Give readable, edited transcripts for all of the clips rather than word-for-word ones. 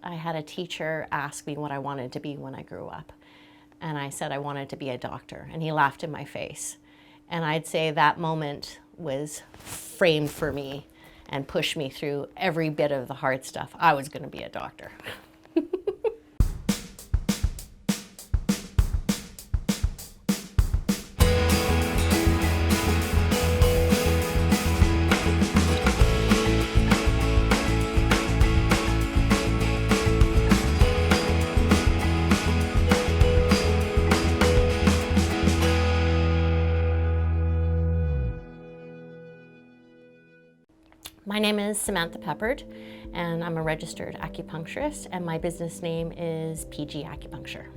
I had a teacher ask me what I wanted to be when I grew up. And I said I wanted to be a doctor, and he laughed in my face. And I'd say that moment was framed for me and pushed me through every bit of the hard stuff. I was going to be a doctor. My name is Samantha Peppard, and I'm a registered acupuncturist, and my business name is PG Acupuncture.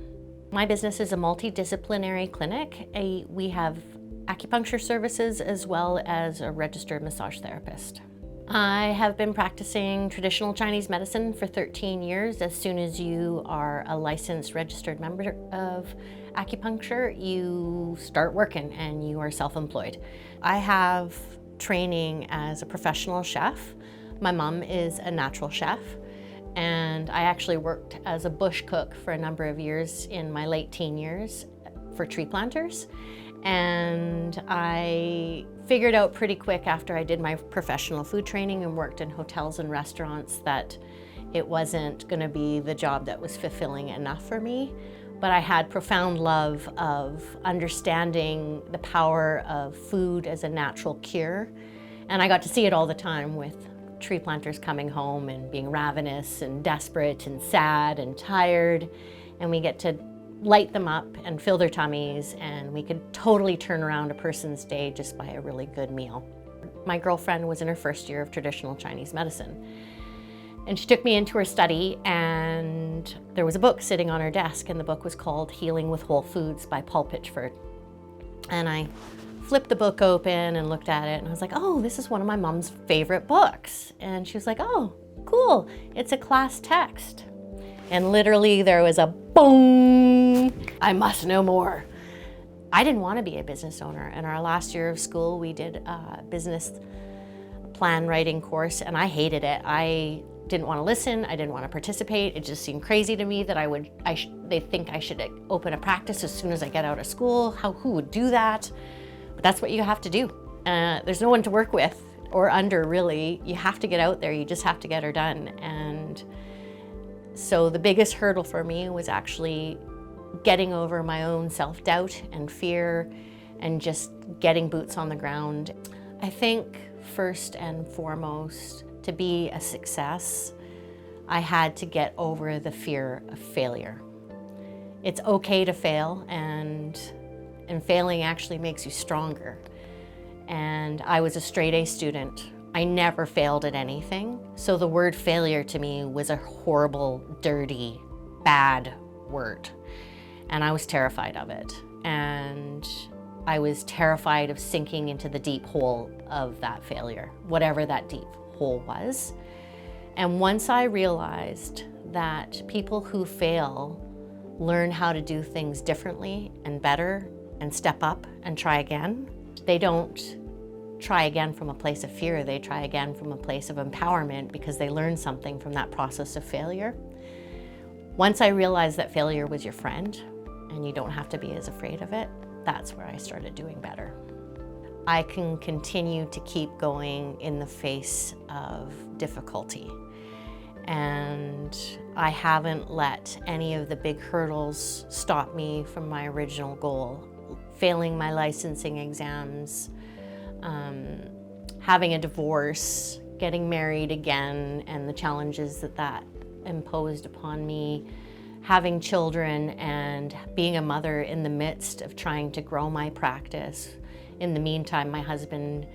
My business is a multidisciplinary clinic. We have acupuncture services as well as a registered massage therapist. I have been practicing traditional Chinese medicine for 13 years. As soon as you are a licensed registered member of acupuncture, you start working and you are self-employed. I have training as a professional chef. My mom is a natural chef, and I actually worked as a bush cook for a number of years in my late teen years for tree planters. And I figured out pretty quick after I did my professional food training and worked in hotels and restaurants that it wasn't going to be the job that was fulfilling enough for me. But I had profound love of understanding the power of food as a natural cure. And I got to see it all the time with tree planters coming home and being ravenous and desperate and sad and tired. And we get to light them up and fill their tummies, and we could totally turn around a person's day just by a really good meal. My girlfriend was in her first year of traditional Chinese medicine. And she took me into her study, and there was a book sitting on her desk, and the book was called Healing with Whole Foods by Paul Pitchford. And I flipped the book open and looked at it, and I was like, oh, this is one of my mom's favorite books. And she was like, oh, cool, it's a class text. And literally there was a boom, I must know more. I didn't want to be a business owner. In our last year of school, we did a business plan writing course, and I hated it. I didn't want to listen, I didn't want to participate. It just seemed crazy to me that they think I should open a practice as soon as I get out of school. Who would do that? But that's what you have to do. There's no one to work with or under, really. You have to get out there, you just have to get her done. And so the biggest hurdle for me was actually getting over my own self-doubt and fear and just getting boots on the ground. I think first and foremost, to be a success, I had to get over the fear of failure. It's okay to fail, and failing actually makes you stronger. And I was a straight A student. I never failed at anything. So the word failure to me was a horrible, dirty, bad word. And I was terrified of it. And I was terrified of sinking into the deep hole of that failure, whatever that deep hole was. And once I realized that people who fail learn how to do things differently and better and step up and try again, they don't try again from a place of fear, they try again from a place of empowerment because they learn something from that process of failure. Once I realized that failure was your friend and you don't have to be as afraid of it, that's where I started doing better. I can continue to keep going in the face of difficulty. And I haven't let any of the big hurdles stop me from my original goal. Failing my licensing exams, having a divorce, getting married again, and the challenges that imposed upon me, having children and being a mother in the midst of trying to grow my practice. In the meantime, my husband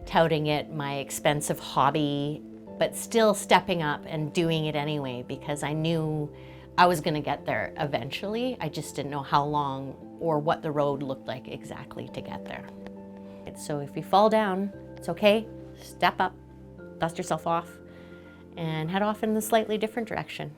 touting it my expensive hobby, but still stepping up and doing it anyway because I knew I was going to get there eventually. I just didn't know how long or what the road looked like exactly to get there. So if you fall down, it's okay. Step up, dust yourself off, and head off in the slightly different direction.